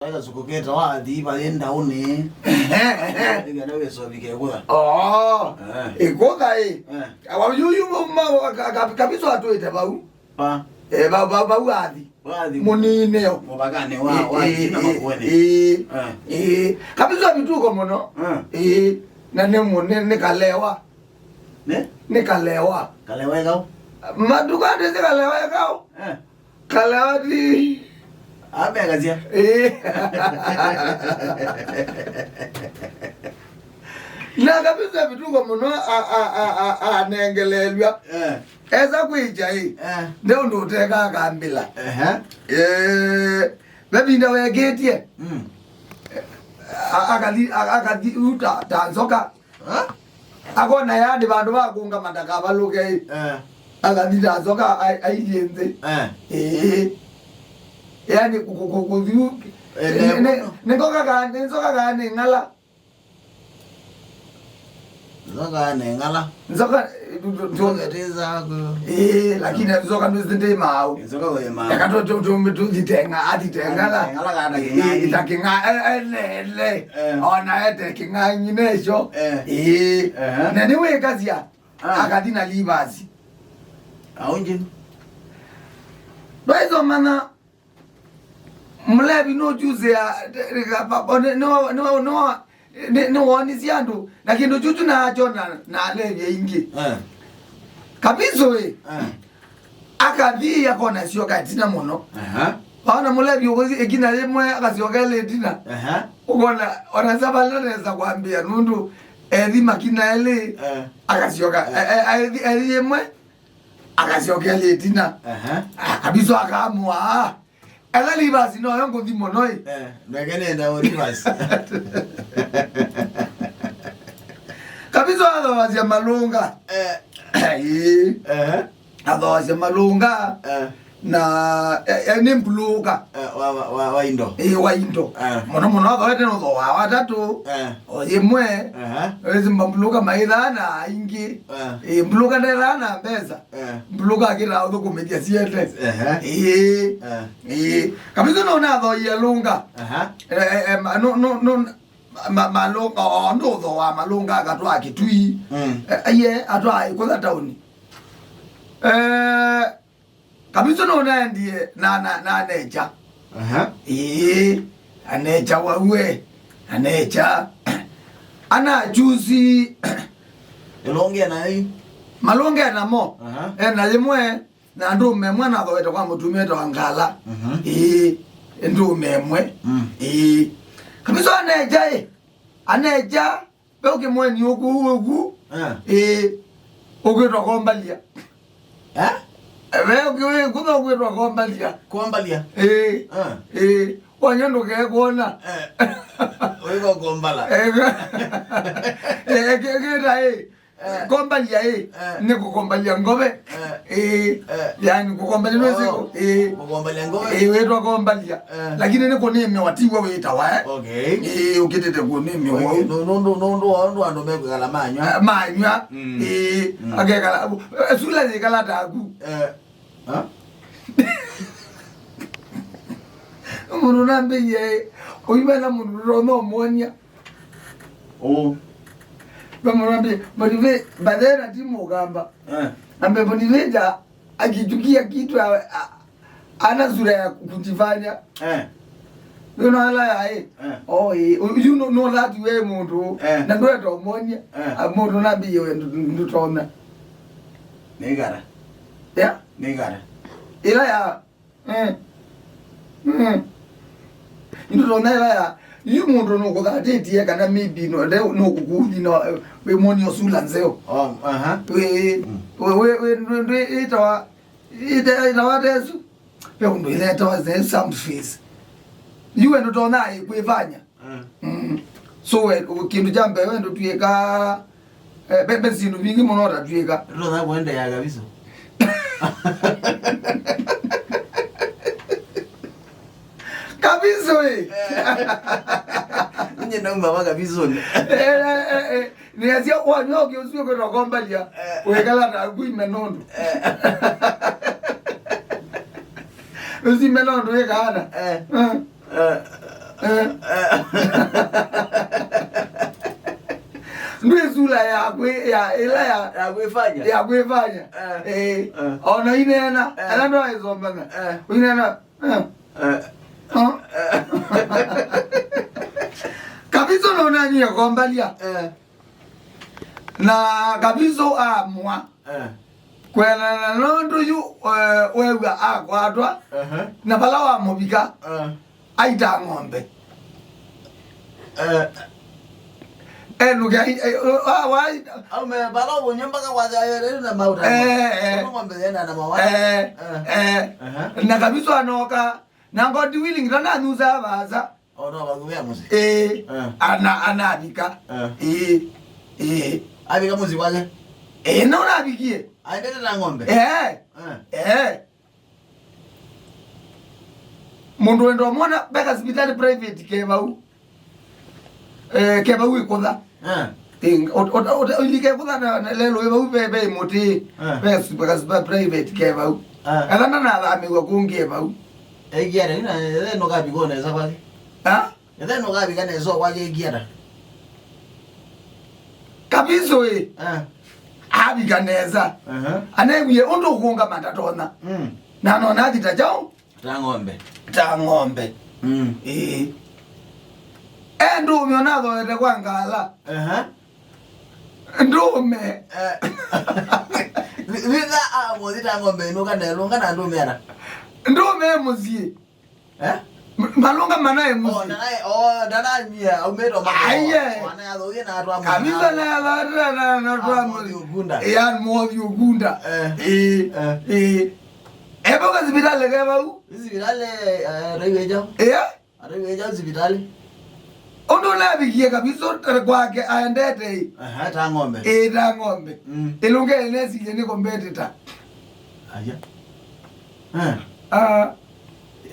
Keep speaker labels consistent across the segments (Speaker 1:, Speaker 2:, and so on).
Speaker 1: Aka sukuketa wathi ba yenda une. Ngana weso bikekula.
Speaker 2: Ikoda Awa yuyu Kavisu atuete bau.
Speaker 1: Pa.
Speaker 2: Bau wathi.
Speaker 1: Wathi.
Speaker 2: Munine yo.
Speaker 1: Mubagane wa jina makwene.
Speaker 2: Kavisu abituko mono. Na ne kalewa. Ne kalewa.
Speaker 1: Kalewa yao.
Speaker 2: Maduka ndese kalewa yao. Kalewa di
Speaker 1: Abe agazia.
Speaker 2: Na Kavisu abituko mono anengelelwa. Eza kuija ndio ndo teka kambila. Bebinda we getie. Akadi uta tanzoka. Akona yandi bantu bakunga mandaka baluke. Akadi tanzoka ayiyenze. Yani kukuziu. Nzoka gani ngala.
Speaker 1: Zoka ngala.
Speaker 2: Zoka
Speaker 1: teza
Speaker 2: lakini zoka ndo mau.
Speaker 1: Zoka we mau.
Speaker 2: Yakatoto tumitenga atitenga la.
Speaker 1: Ngala kana kinga.
Speaker 2: Itakinga ele. Ona ete kinga nyinesho. Nani we kazia. Akadina libazi.
Speaker 1: Aunje.
Speaker 2: Baizo mana mlebi no juze ya no wani siandu lakini juju na achona na levye ingi. Kavisu akadhi yakona sio katina mono. Ona mlebi ugozi egina yemwe akasioka ile tina. Ukona onazabala kuambia nundu edhi makina ile akasioka edhi yemwe akasioka ile tina. Kavisu akamwa ela libasi no yongo di monoi.
Speaker 1: Ngene nda libasi.
Speaker 2: Kavisu alo malunga. Adoa malunga. Na ni mpuluka.
Speaker 1: Wa indo.
Speaker 2: Wa indo. Mono adoa no do watatu. Oyemwe. Mbuluka maidana ingi. Mbuluka ndelana pesa. Mbuluka kila odo komedia siete. Kavisu no na do ilunga. No malunga ndo do wa malunga akatwa kitui. Atwa ikoza tauni. Kavisu no na ndiye na necha. Anecha wawe. Anecha. Ana juzi
Speaker 1: Elonge na hii.
Speaker 2: Malonge na mo. Na limwe na ndo memwe na do kwa mutumie to ngala. Ndo memwe. Kavisu aneja be ukimwe ni ogu. Ogwetwa kombalia. Wewe kuno gwetwa kombalia.
Speaker 1: Kombalia.
Speaker 2: Wanyendo ke kuona.
Speaker 1: Wewe kombala.
Speaker 2: Kombalia ni kukombalia ngobe. Yani kukombalia nweziko.
Speaker 1: Kukombalia ngobe.
Speaker 2: Wetwa kombalia. Lakini niko nime watiwa weta wa.
Speaker 1: Okay.
Speaker 2: Ukitete ku nime wa.
Speaker 1: No ando meko kala manywa.
Speaker 2: Manywa. Agekala sula zikala tagu. Munu nambe oyibana munu rono monya. Bamwambie monive badera timu gamba. Ambe moniveja akichukia kitu ana sura ya kujifanya. You know ala you know that way muntu na ndo to monya muntu nabi we ndutona.
Speaker 1: Negara.
Speaker 2: Yeah?
Speaker 1: Negara.
Speaker 2: Ila ya ndutona ila ya yu muntu no ko date ye kana maybe no kukuthi no we moni osula nzeo. We itawa tesu. Pe ndo ile itawa ze some face. You ndo tona kuifanya. So we kindu jambe we ndo tuyeka bebe sinu vingi monora tuyeka.
Speaker 1: Ndo na kwenda ya Kavisu.
Speaker 2: Kavisu
Speaker 1: Nje ndo mama Kavisu.
Speaker 2: Ni azia kwa nyoki usio kwa kombalia. Wekala na kuimenondo. Usi menondo weka ana. ya kuifanya ona inena ana ndo aizombana inena Kavisu nona nyie kombalia na Kavisu amwa kwena nondo yu wewa akwatwa na balawa mobika aita ng'ombe nugai wai
Speaker 1: me balawa nyamba ka waza yele na mauta ng'ombe yenda na mawa
Speaker 2: na Kavisu anoka na ngodi willing rana nuza baza
Speaker 1: ono bagubya muzi
Speaker 2: ana abika
Speaker 1: abika muzi waje
Speaker 2: nona abikie
Speaker 1: aendele na ng'ombe
Speaker 2: mundu ndo mwana beka sivitali private kebau ikoda ilike koda na lelo ebau bebe moti beka private kebau alana na la miwa kungie bau
Speaker 1: egiara ina no gabi gona eza kwake no gabi kana ezo kwake egiara
Speaker 2: Kavisu abi ganeza anebuye ondo kuunga matatona na nona ditajao ta ng'ombe ndume onazo ete kwangala ndume
Speaker 1: liza mozi ta ng'ombe no kana longa na ndume ana
Speaker 2: ndume muzie malonga manaye muzie
Speaker 1: dana mia umeto
Speaker 2: aye
Speaker 1: wana yazoge na atwa
Speaker 2: Kavisu na atwa
Speaker 1: mugunda
Speaker 2: ya mozi ugunda ebo ka sivitali kebau
Speaker 1: sivitali reweja reweja sivitali
Speaker 2: ondo na bikie Kavisu kwake aendete
Speaker 1: ta ng'ombe
Speaker 2: ta ng'ombe ilunga enesi ni competitor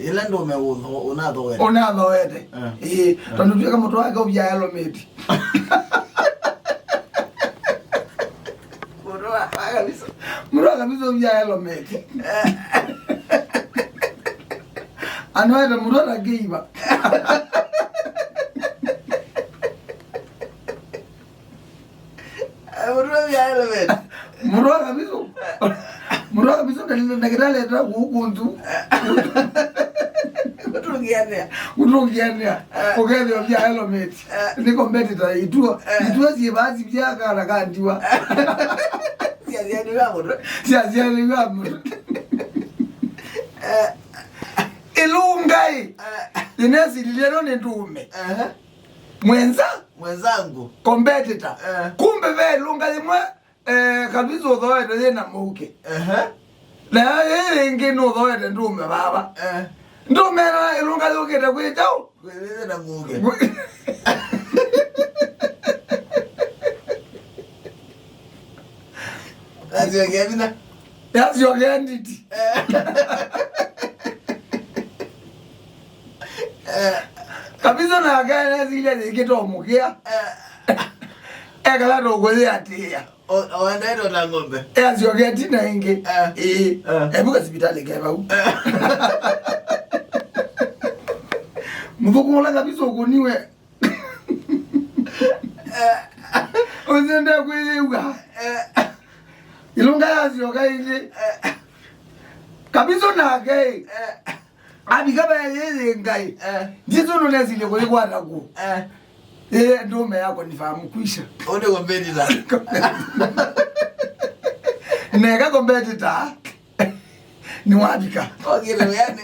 Speaker 1: ile ndo unadho
Speaker 2: wete tondu kama mtu wake ubya helmet muro Kavisu ubya helmet anoeta muro na geiba muro Kavisu ndakitale ta kukunzu kutungiania ukethe ubya helmet ni competitor ituo sibazi byakala kandiwa siaziani gamu ilungai inesi lilero ni ndume
Speaker 1: mwenzangu
Speaker 2: competitor kumbe ve ilunga limwe Kavisu uthoete yena muke na yenge no uthoete ndume baba ndume na ilunga yokete kwitao
Speaker 1: na muke
Speaker 2: That's your identity. Kavisu na gana zile zikito mukia kala rogoze atia
Speaker 1: oenda na ng'ombe
Speaker 2: that's your identity na inge ebuka sivitali kebau mvukumola Kavisu kuniwe ozende kwiyuga ilunga yazioka ile Kavisu na gai abika ba yeye ngai ndizo nonezile kulikwata ku ndume yako nifahamu kuisha
Speaker 1: ode competitor
Speaker 2: neka competitor ni wabika
Speaker 1: ogile yani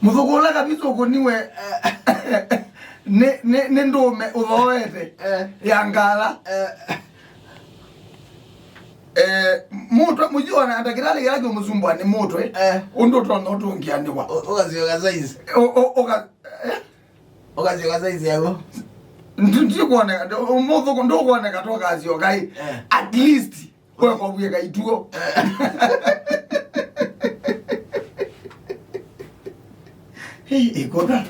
Speaker 2: muthukula Kavisu kuniwe ne ndume uthoete ya ngala mutwe mujiona atakirali yake muzumbwa ni mutwe undo tono tungianiwa
Speaker 1: okazioka size okazioka size yako
Speaker 2: ndio kuona umotho ndo kuona katoka azioka at least kwa kubuye kaituo hey ikoda